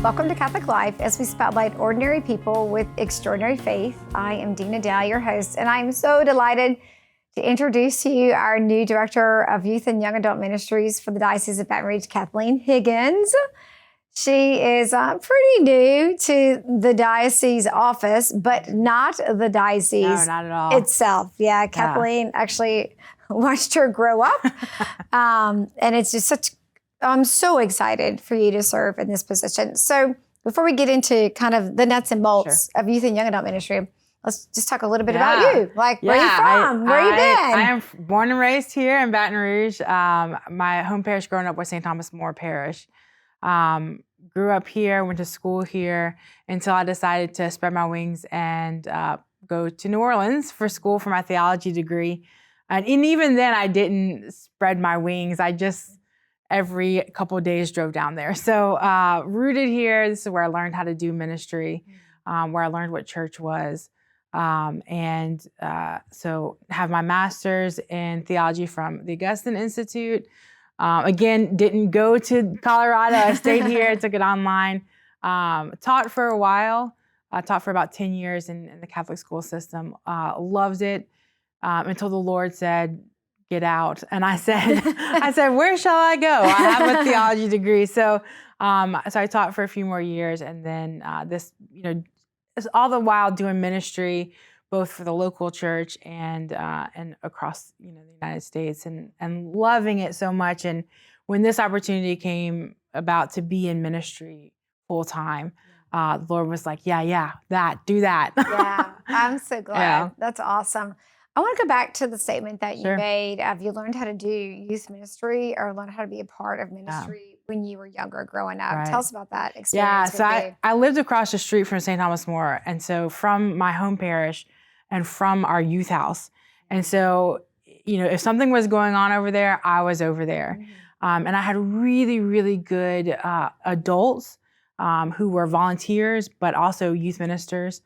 Welcome to Catholic Life as we spotlight ordinary people with extraordinary faith. I am Dina Dow, your host, and I'm so delighted to introduce to you our new Director of Youth and Young Adult Ministries for the Diocese of Baton Rouge, Kathleen Higgins. She is pretty new to the diocese office, but not the diocese No, not at all. itself. Yeah, Kathleen actually watched her grow up, and it's just I'm so excited for you to serve in this position. So before we get into kind of the nuts and bolts of Youth and Young Adult Ministry, let's just talk a little bit about you. Like, where are you from? Where you been? I am born and raised here in Baton Rouge. My home parish growing up was St. Thomas More Parish. Grew up here, went to school here until I decided to spread my wings and go to New Orleans for school for my theology degree. And even then, I didn't spread my wings. I just every couple of days drove down there. So rooted here, this is where I learned how to do ministry, where I learned what church was. So have my master's in theology from the Augustine Institute. Again, didn't go to Colorado. I stayed here, took it online. Taught for a while. I taught for about 10 years in the Catholic school system. Loved it until the Lord said, get out. And I said, where shall I go? I have a theology degree. So I taught for a few more years. And then all the while doing ministry, both for the local church and across the United States, and loving it so much. And when this opportunity came about to be in ministry full time, the Lord was like, do that. Yeah, I'm so glad. Yeah. That's awesome. I want to go back to the statement that you made of you learned how to do youth ministry or learned how to be a part of ministry when you were younger growing up. Right. Tell us about that experience. Yeah, so I lived across the street from St. Thomas More. And so from my home parish and from our youth house. And so, if something was going on over there, I was over there. Mm-hmm. And I had really, really good adults who were volunteers, but also youth ministers.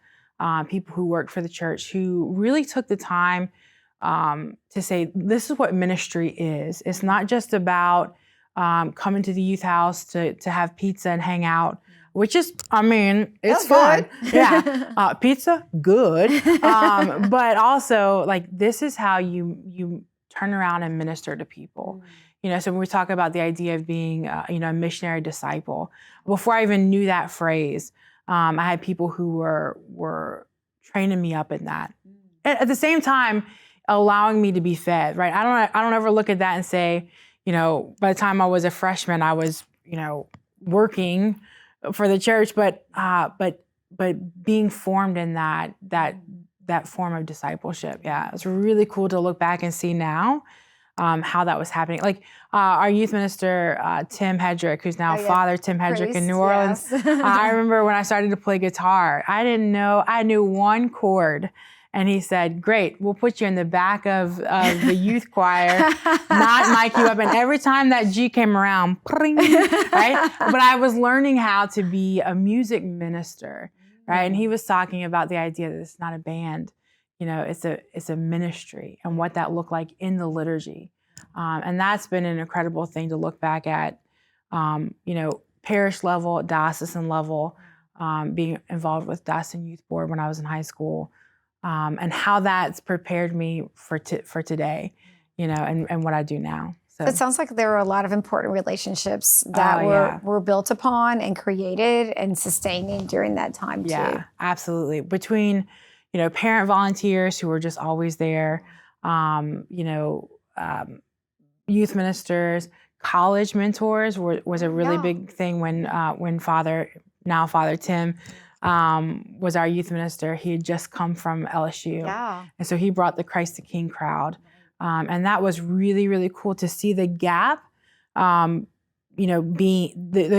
People who worked for the church who really took the time to say, this is what ministry is. It's not just about coming to the youth house to have pizza and hang out, which is, it's fun. Yeah, pizza, good. But also, this is how you turn around and minister to people. So when we talk about the idea of being, a missionary disciple, before I even knew that phrase, I had people who were training me up in that. At the same time, allowing me to be fed, right? I don't ever look at that and say, by the time I was a freshman, I was, working for the church, but being formed in that form of discipleship. Yeah, it's really cool to look back and see now how that was happening. Our youth minister, Tim Hedrick, who's now Father Tim Hedrick in New Orleans. Yes. I remember when I started to play guitar, I didn't know, I knew one chord. And he said, great, we'll put you in the back of the youth choir, not mic you up. And every time that G came around, pring, right? But I was learning how to be a music minister, right? And he was talking about the idea that it's not a band. It's a ministry and what that looked like in the liturgy. And that's been an incredible thing to look back at, parish level, diocesan level, being involved with Diocesan Youth Board when I was in high school, and how that's prepared me for today, and what I do now. So it sounds like there were a lot of important relationships that were built upon and created and sustaining during that time too. Yeah, absolutely. Between parent volunteers who were just always there, youth ministers, college mentors was a really big thing when Father Tim was our youth minister. He had just come from LSU. Yeah. And so he brought the Christ the King crowd. And that was really, really cool to see the gap, those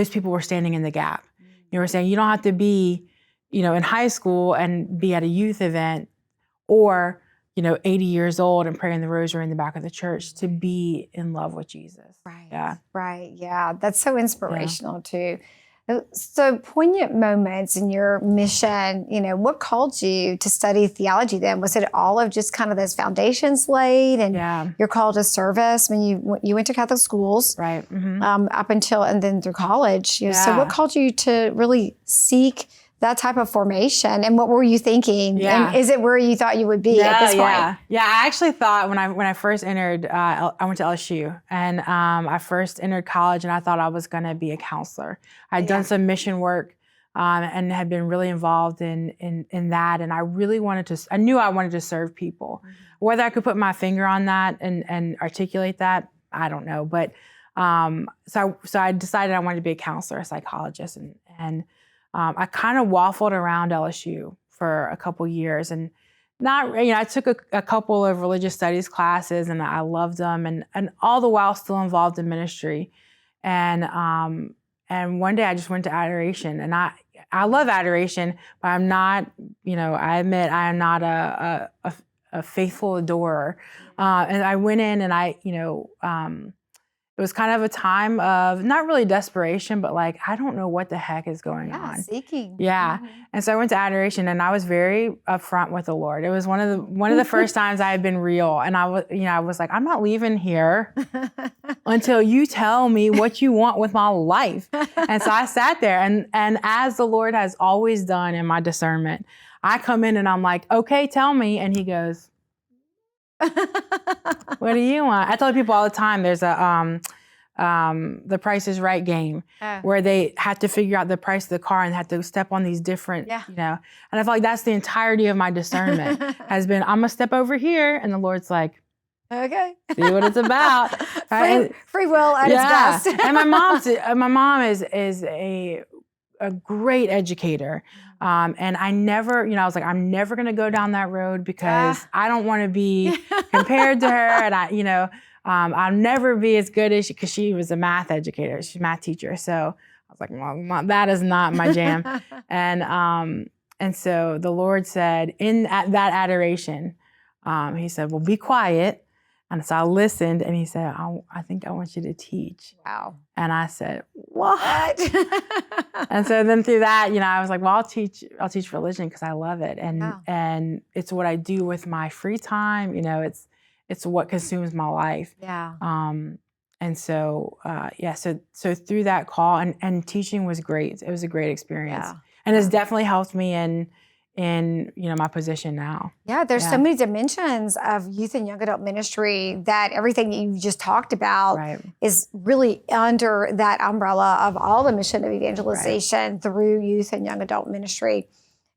people were standing in the gap. We're saying you don't have to be in high school and be at a youth event or, 80 years old and praying the rosary in the back of the church to be in love with Jesus. Right. Yeah. Right. Yeah. That's so inspirational too. So poignant moments in your mission, what called you to study theology then? Was it all of just kind of those foundations laid and your call to service when you went to Catholic schools, right? Up until and then through college? So what called you to really seek that type of formation, and what were you thinking? Yeah. And is it where you thought you would be at this point? Yeah. I actually thought when I first entered, I went to LSU, and I first entered college, and I thought I was going to be a counselor. I'd done some mission work, and had been really involved in that, and I really I knew I wanted to serve people. Whether I could put my finger on that and articulate that, I don't know. But so I decided I wanted to be a counselor, a psychologist, and I kind of waffled around LSU for a couple years, and I took a couple of religious studies classes, and I loved them, and all the while still involved in ministry. And one day I just went to adoration, and I love adoration, but I'm not, I admit I am not a faithful adorer. And I went in, and it was kind of a time of not really desperation, but like, I don't know what the heck is going on. Seeking. Yeah. And so I went to adoration, and I was very upfront with the Lord. It was one of the first times I had been real. And I was like, I'm not leaving here until you tell me what you want with my life. And so I sat there, and as the Lord has always done in my discernment, I come in and I'm like, okay, tell me. And he goes, what do you want? I tell people all the time, there's the Price is Right game where they had to figure out the price of the car and had to step on these different, and I feel like that's the entirety of my discernment has been, I'm gonna step over here, and the Lord's like, okay, see what it's about. Free will at its best. And my mom is a great educator. And I never, I was like, I'm never going to go down that road because I don't want to be compared to her. And I'll never be as good as because she was a math educator. She's a math teacher. So I was like, well, that is not my jam. And so the Lord said at that adoration, he said, well, be quiet. And so I listened, and he said, I think I want you to teach. Wow. And I said, what? And so then through that, I was like, well, I'll teach religion because I love it. And it's what I do with my free time. It's what consumes my life. Yeah. And so, so through that call, and teaching was great. It was a great experience. Yeah. And it's definitely helped me in my position now. Yeah, there's so many dimensions of youth and young adult ministry that everything you just talked about is really under that umbrella of all the mission of evangelization through youth and young adult ministry.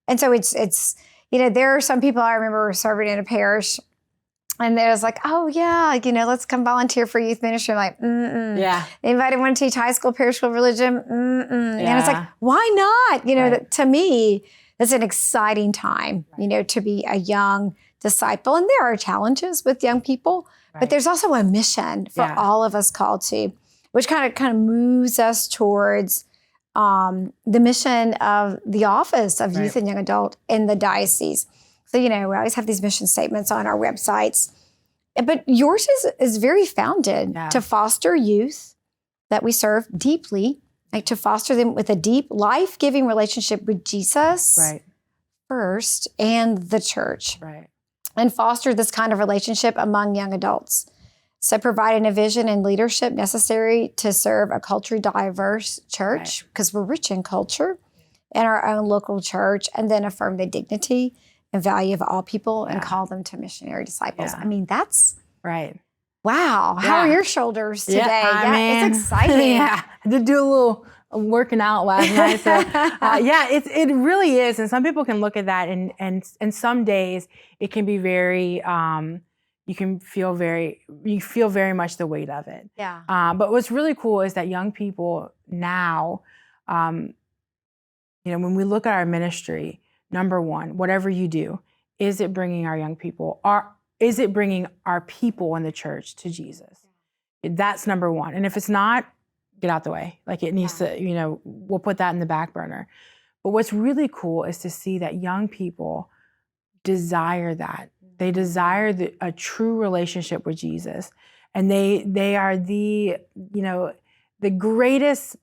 And so it's there are some people I remember serving in a parish, and there's like, oh yeah, let's come volunteer for youth ministry. I'm like, yeah. Anybody want to teach high school parish school religion? Yeah. And it's like, why not? To me, it's an exciting time, to be a young disciple. And there are challenges with young people, but there's also a mission for all of us called to, which kind of moves us towards the mission of the office of youth and young adult in the diocese. So, we always have these mission statements on our websites, but yours is very founded to foster youth that we serve deeply, like to foster them with a deep, life-giving relationship with Jesus first and the church. And foster this kind of relationship among young adults. So providing a vision and leadership necessary to serve a culturally diverse church, because we're rich in culture, and our own local church, and then affirm the dignity and value of all people and call them to missionary disciples. I mean, that's... Wow. How are your shoulders today? It's exciting. I did do a little working out last night. So it really is. And some people can look at that and some days it can be very, you feel very much the weight of it. Yeah. But what's really cool is that young people now, when we look at our ministry, number one, whatever you do, is it bringing our young people, is it bringing our people in the church to Jesus? That's number one. And if it's not, get out the way. Like it needs to, we'll put that in the back burner. But what's really cool is to see that young people desire that. They desire a true relationship with Jesus. And they are the greatest,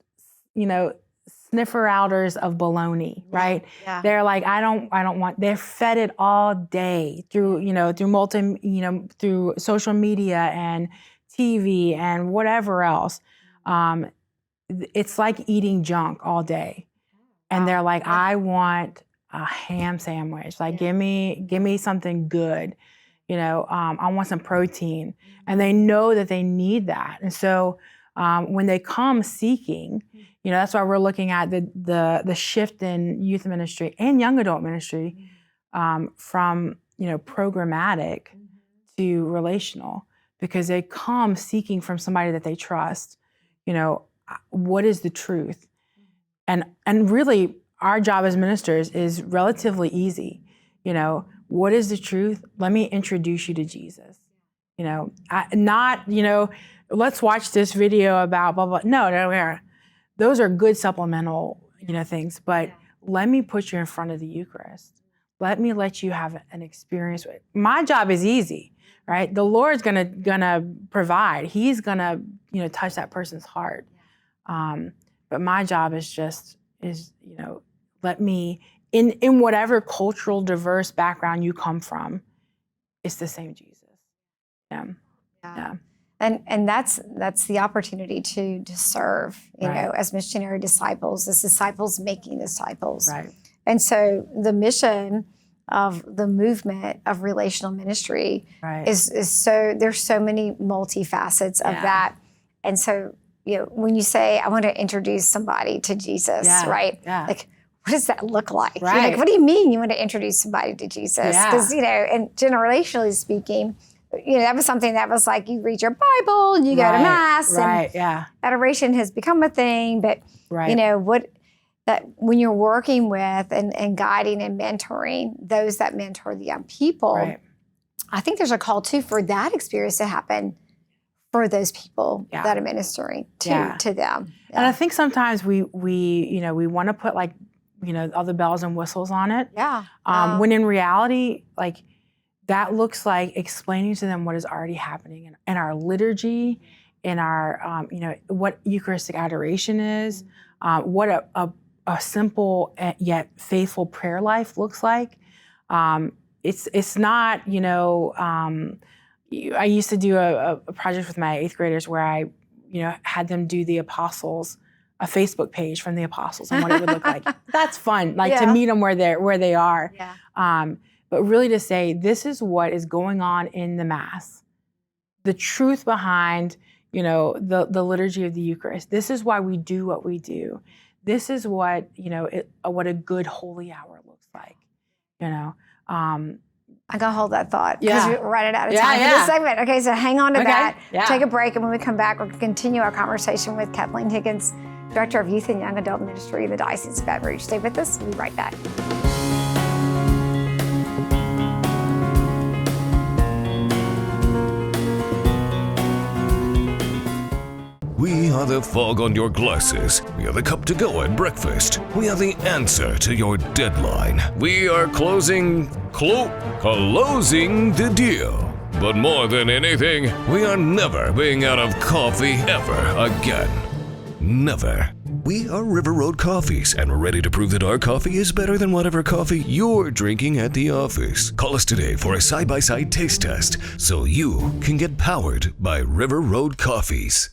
sniffer outers of baloney, right? Yeah. They're like, I don't want, they're fed it all day through, through social media and TV and whatever else. It's like eating junk all day. And they're like, I want a ham sandwich. Like, give me something good. I want some protein. And they know that they need that. And so when they come seeking, that's why we're looking at the shift in youth ministry and young adult ministry from, programmatic to relational, because they come seeking from somebody that they trust, what is the truth? And really, our job as ministers is relatively easy. What is the truth? Let me introduce you to Jesus. Let's watch this video about blah, blah. No. Those are good supplemental, things. But let me put you in front of the Eucharist. Let you have an experience with it. My job is easy, right? The Lord's gonna provide. He's gonna, touch that person's heart. But my job is let me, in whatever cultural diverse background you come from, it's the same Jesus. Yeah. And that's the opportunity to serve, as missionary disciples, as disciples making disciples. Right. And so the mission of the movement of relational ministry is so, there's so many multifacets of that. And so, when you say, I want to introduce somebody to Jesus, right? Yeah. Like, what does that look like? Right. Like, what do you mean you want to introduce somebody to Jesus? Because, and generationally speaking, that was something that was like, you read your Bible and you go to Mass. Right, and adoration has become a thing. But, when you're working with and guiding and mentoring those that mentor the young people, I think there's a call, too, for that experience to happen for those people that are ministering to them. Yeah. And I think sometimes we want to put all the bells and whistles on it. Yeah. When in reality, that looks like explaining to them what is already happening in our liturgy, in our, what Eucharistic adoration is, what a simple yet faithful prayer life looks like. It's not, I used to do a project with my 8th graders where I, had them do the apostles, a Facebook page from the apostles and what it would look like. That's fun, to meet them where they are. Yeah. But really to say, this is what is going on in the Mass. The truth behind, the liturgy of the Eucharist. This is why we do what we do. This is what, what a good holy hour looks like, I gotta hold that thought because we're running out of time for this segment. Okay, so hang on to that. Yeah. Take a break, and when we come back, we'll continue our conversation with Kathleen Higgins, Director of Youth and Young Adult Ministry in the Diocese of Baton Rouge. Stay with us. We'll be right back. We are the fog on your glasses. We are the cup to go at breakfast. We are the answer to your deadline. We are closing the deal. But more than anything, we are never being out of coffee ever again. Never. We are River Road Coffees, and we're ready to prove that our coffee is better than whatever coffee you're drinking at the office. Call us today for a side-by-side taste test so you can get powered by River Road Coffees.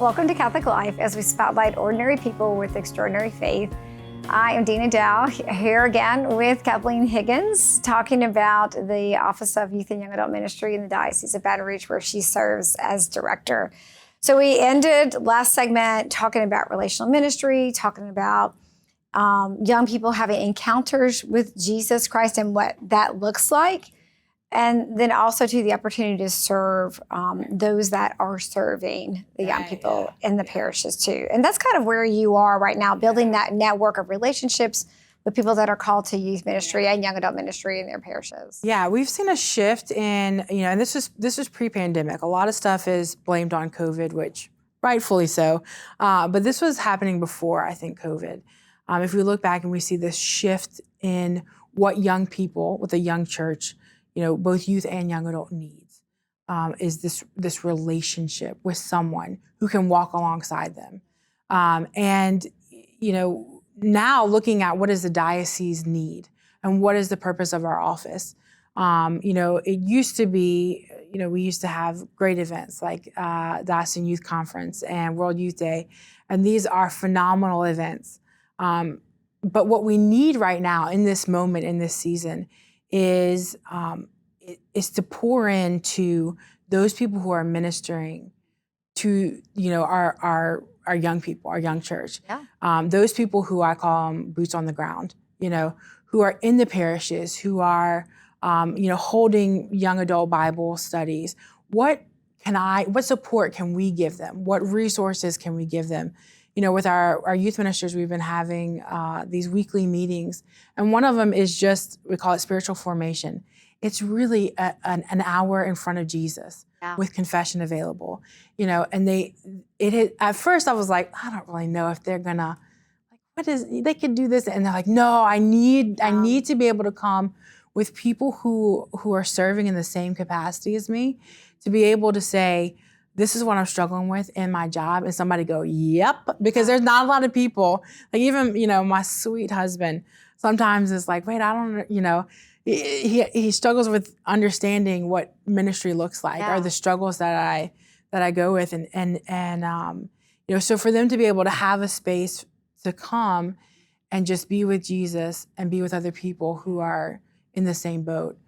Welcome to Catholic Life as we spotlight ordinary people with extraordinary faith. I am Dina Dow, here again with Kathleen Higgins, talking about the Office of Youth and Young Adult Ministry in the Diocese of Baton Rouge, where she serves as director. So we ended last segment talking about relational ministry, talking about young people having encounters with Jesus Christ and what that looks like. And then also to the opportunity to serve those that are serving the young people in the parishes too. And that's kind of where you are right now, building that network of relationships with people that are called to youth ministry and young adult ministry in their parishes. Yeah, we've seen a shift in, and this was pre-pandemic. A lot of stuff is blamed on COVID, which rightfully so. But this was happening before, I think, COVID. If we look back and we see this shift in what young people with a young church, both youth and young adult needs, is this relationship with someone who can walk alongside them. Now looking at what does the diocese need and what is the purpose of our office. It used to be, we used to have great events like Diocesan Youth Conference and World Youth Day, and these are phenomenal events. But what we need right now in this moment, in this season, is to pour into those people who are ministering to our young people, our young church. Yeah. Those people who I call them boots on the ground, who are in the parishes, who are holding young adult Bible studies. What support can we give them? What resources can we give them? With our youth ministers, we've been having these weekly meetings, and one of them is we call it spiritual formation. It's really an hour in front of Jesus with confession available, and at first I was like, I don't really know if they're gonna, they could do this, and they're like, no, I need to be able to come with people who are serving in the same capacity as me, to be able to say, this is what I'm struggling with in my job, and somebody go, yep, because there's not a lot of people, like even, my sweet husband sometimes is like, wait, I don't, he struggles with understanding what ministry looks like, or the struggles that I go with, and so for them to be able to have a space to come and just be with Jesus and be with other people who are in the same boat,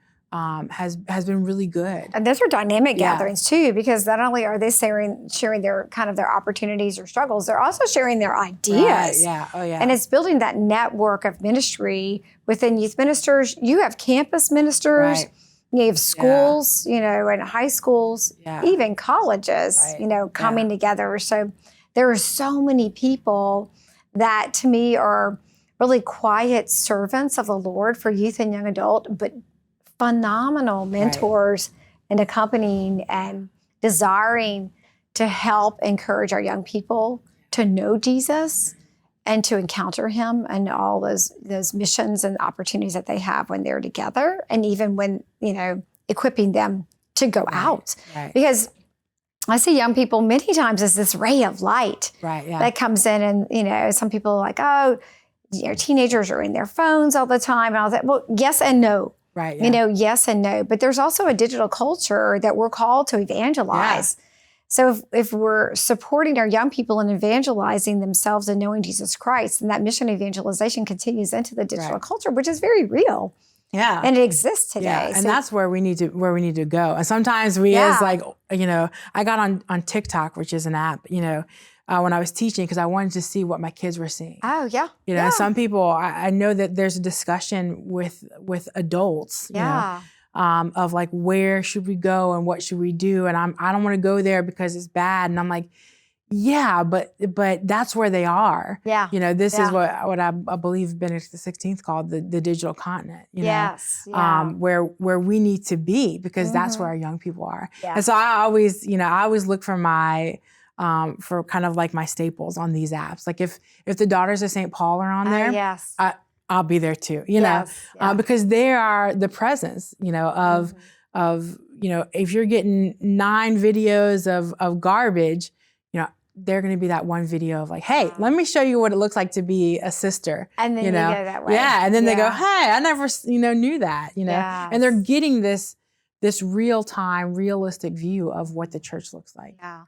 has been really good. And those are dynamic gatherings too, because not only are they sharing their kind of their opportunities or struggles, they're also sharing their ideas. Right. Yeah. Oh yeah. And it's building that network of ministry within youth ministers. You have campus ministers. Right. You have schools, and high schools, even colleges, coming together. So there are so many people that to me are really quiet servants of the Lord for youth and young adult, but phenomenal mentors and accompanying and desiring to help encourage our young people to know Jesus and to encounter him and all those missions and opportunities that they have when they're together, and even when, equipping them to go out. Right. Because I see young people many times as this ray of light that comes in, and, some people are like, oh, teenagers are in their phones all the time and all that. Well, yes and no. Right. Yeah. Yes and no. But there's also a digital culture that we're called to evangelize. Yeah. So if we're supporting our young people in evangelizing themselves and knowing Jesus Christ, then that mission of evangelization continues into the digital culture, which is very real. Yeah. And it exists today. Yeah. And that's where we need to go. And sometimes as like, I got on TikTok, which is an app, when I was teaching, because I wanted to see what my kids were seeing. Oh, yeah. Some people, I know that there's a discussion with adults, of like, where should we go and what should we do? And I don't want to go there because it's bad. And I'm like, yeah, but that's where they are. Yeah. This is what I believe Benedict XVI called the digital continent, yes. Where we need to be, because that's where our young people are. Yeah. And so I always look for for kind of like my staples on these apps. Like if the Daughters of St. Paul are on there, I'll be there too, because they are the presence, of if you're getting 9 videos of garbage, they're going to be that one video of like, hey, let me show you what it looks like to be a sister. And then you go that way. Yeah. And then they go, hey, I never, knew that, yes. And they're getting this real-time, realistic view of what the church looks like. Yeah.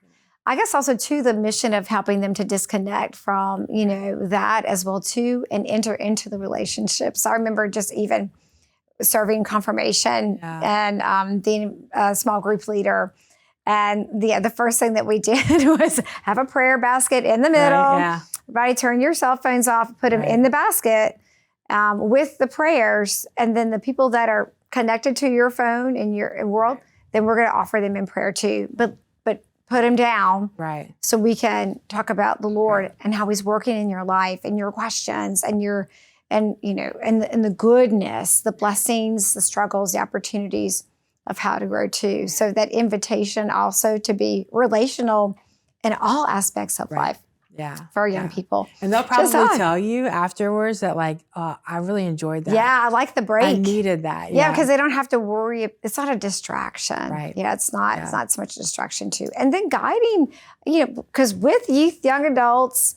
I guess also too, the mission of helping them to disconnect from, that as well too, and enter into the relationships. I remember just even serving confirmation and being a small group leader. And the first thing that we did was have a prayer basket in the middle. Right, yeah. Everybody turn your cell phones off, put them in the basket with the prayers. And then the people that are connected to your phone in your world, then we're going to offer them in prayer too. But put them down, right? So we can talk about the Lord and how He's working in your life and your questions and the goodness, the blessings, the struggles, the opportunities of how to grow too. So that invitation also to be relational in all aspects of life. Yeah. For our young people. And they'll probably tell you afterwards that I really enjoyed that. Yeah, I like the break. I needed that. Yeah, because they don't have to worry. It's not a distraction. Right. Yeah, it's not so much a distraction too. And then guiding, because with youth, young adults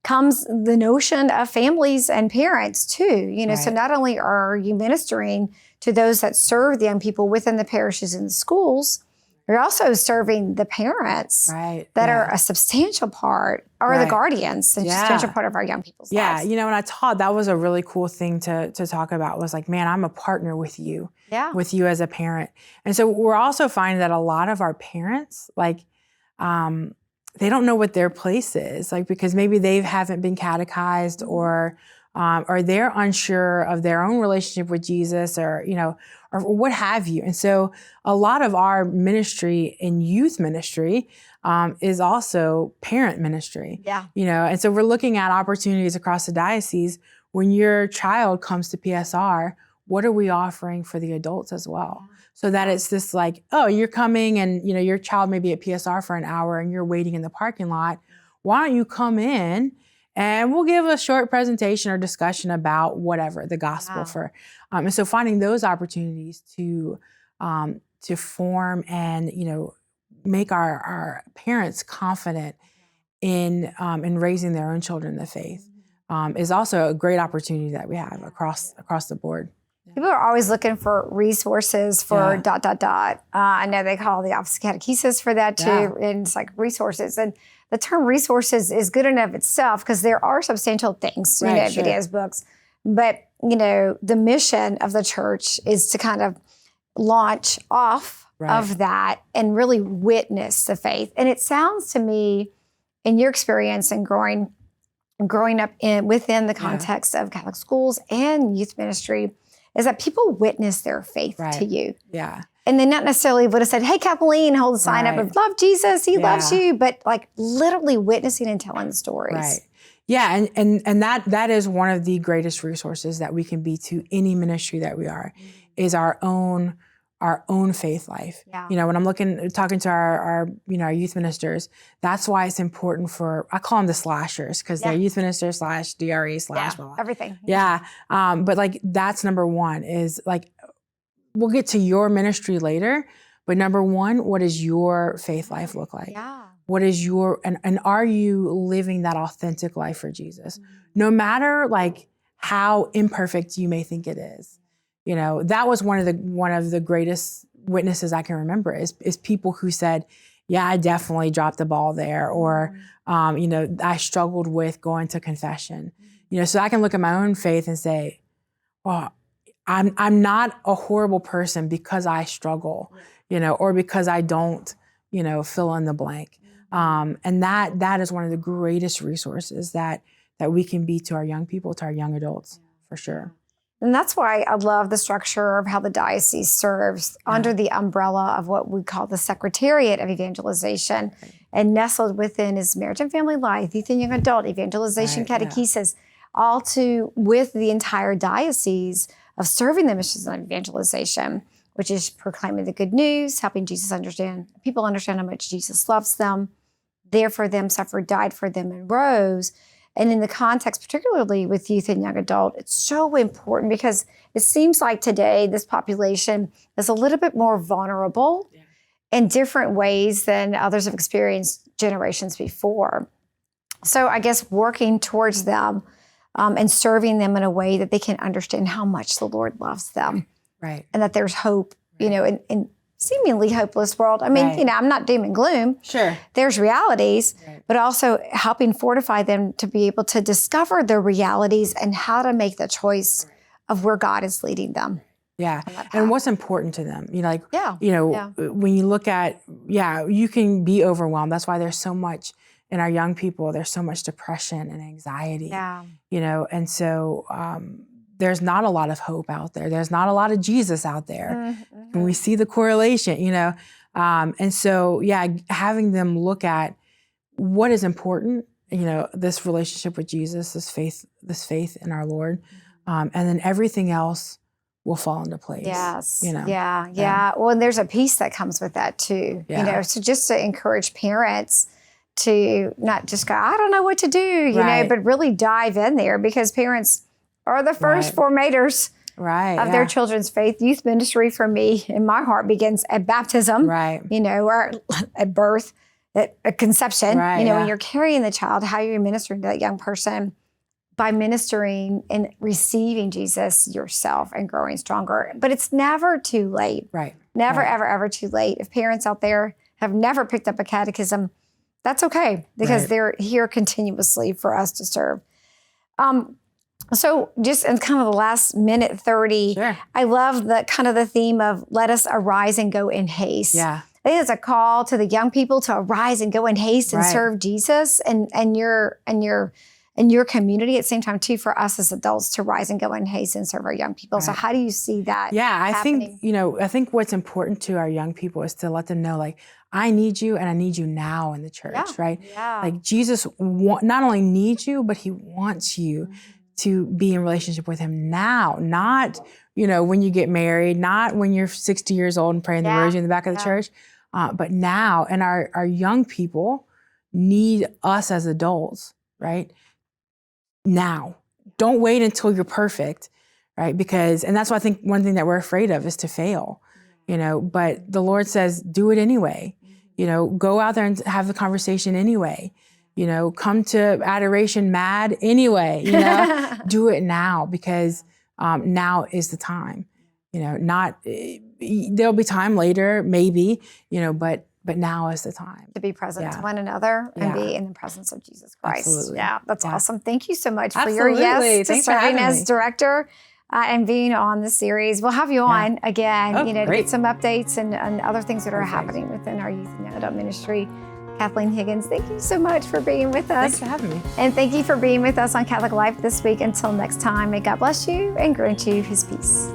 comes the notion of families and parents too. So not only are you ministering to those that serve the young people within the parishes and the schools, you're also serving the parents that are a substantial part, or the guardians, a substantial part of our young people's lives. Yeah, when I taught, that was a really cool thing to talk about, was like, man, I'm a partner with you, with you as a parent. And so we're also finding that a lot of our parents, they don't know what their place is, because maybe they haven't been catechized or they're unsure of their own relationship with Jesus or what have you. And so a lot of our ministry in youth ministry is also parent ministry. Yeah. And so we're looking at opportunities across the diocese. When your child comes to PSR, what are we offering for the adults as well? So that it's this you're coming and, your child may be at PSR for an hour and you're waiting in the parking lot. Why don't you come in and we'll give a short presentation or discussion about whatever, the gospel for, and so finding those opportunities to form and, make our parents confident in raising their own children in the faith is also a great opportunity that we have across the board. People are always looking for resources for ... I know they call the Office of Catechesis for that too, and it's like resources. And the term resources is good enough itself because there are substantial things, videos, books. But, the mission of the church is to kind of launch off of that and really witness the faith. And it sounds to me, in your experience and growing up within the context of Catholic schools and youth ministry, is that people witness their faith to you. Yeah. And they not necessarily would have said, hey, Kathleen, hold the sign up of love Jesus, He loves you, but literally witnessing and telling the stories. Right. Yeah, and that is one of the greatest resources that we can be to any ministry that we are, is our own faith life. Yeah. When I'm talking to our youth ministers, that's why it's important I call them the slashers, because they're youth ministers / DRE / blah, blah. Everything. Yeah. But that's number one, is we'll get to your ministry later, but number one, what does your faith life look like? Yeah. What is and are you living that authentic life for Jesus? No matter how imperfect you may think it is. That was one of the greatest witnesses I can remember is people who said, yeah, I definitely dropped the ball there, or I struggled with going to confession. So I can look at my own faith and say, well, I'm not a horrible person because I struggle, or because I don't, fill in the blank. And that is one of the greatest resources that we can be to our young people, to our young adults, for sure. And that's why I love the structure of how the diocese serves under the umbrella of what we call the Secretariat of Evangelization. And nestled within is Marriage and Family Life, Youth and Young Adult, Evangelization, Catechesis, all with the entire diocese of serving the missions of evangelization, which is proclaiming the good news, helping people understand how much Jesus loves them, there for them, suffered, died for them, and rose. And in the context, particularly with youth and young adult, it's so important because it seems like today this population is a little bit more vulnerable in different ways than others have experienced generations before. So I guess working towards them and serving them in a way that they can understand how much the Lord loves them. Right. And that there's hope, in seemingly hopeless world. I mean, Right. I'm not doom and gloom. Sure. There's realities, Right. but also helping fortify them to be able to discover their realities and how to make the choice of where God is leading them. Yeah. on that path. And what's important to them, Yeah. when you look at, you can be overwhelmed. That's why there's so much in our young people, there's so much depression and anxiety, Yeah. And so there's not a lot of hope out there. There's not a lot of Jesus out there. Mm-hmm. And we see the correlation, and so, having them look at what is important, this relationship with Jesus, this faith in our Lord, and then everything else will fall into place. Yes. Yeah. Yeah. Well, and there's a peace that comes with that too. Yeah. So just to encourage parents to not just go, I don't know what to do, Right. but really dive in there, because parents are the first formators Right. of their children's faith. Youth ministry for me in my heart begins at baptism, Right. or at birth, at conception, Right, when you're carrying the child, how you're ministering to that young person by ministering and receiving Jesus yourself and growing stronger. But it's never too late. Right. Never, Right. ever, ever too late. If parents out there have never picked up a catechism, that's okay, because Right. they're here continuously for us to serve. So just in kind of the last minute 30, Sure. I love the theme of let us arise and go in haste. Yeah. I think it's a call to the young people to arise and go in haste and Right. serve Jesus and your community. At the same time, too, for us as adults to rise and go in haste and serve our young people. So Right. how do you see that? Yeah, I happening? think, I think what's important to our young people is to let them know, like, I need you and I need you now in the church, right? Yeah. Like Jesus not only needs you, but he wants you to be in relationship with him now, not, when you get married, not when you're 60 years old and praying the rosary in the back of the church, but now. And our young people need us as adults, right? Now. Don't wait until you're perfect, right? And that's why I think one thing that we're afraid of is to fail, but the Lord says, do it anyway. Go out there and have the conversation anyway. Come to adoration mad anyway, do it now, because now is the time, there'll be time later, maybe, but now is the time. To be present to Yeah. one another and Yeah. be in the presence of Jesus Christ. Absolutely. Yeah, that's Yeah. awesome. Thank you so much for your Absolutely. yes to Thanks for serving having as me. director and being on the series. We'll have you on again, Oh, to get great. some updates and other things that are Perfect. happening within our youth and young adult ministry. Kathleen Higgins, thank you so much for being with us. Thanks for having me. And thank you for being with us on Catholic Life this week. Until next time, may God bless you and grant you his peace.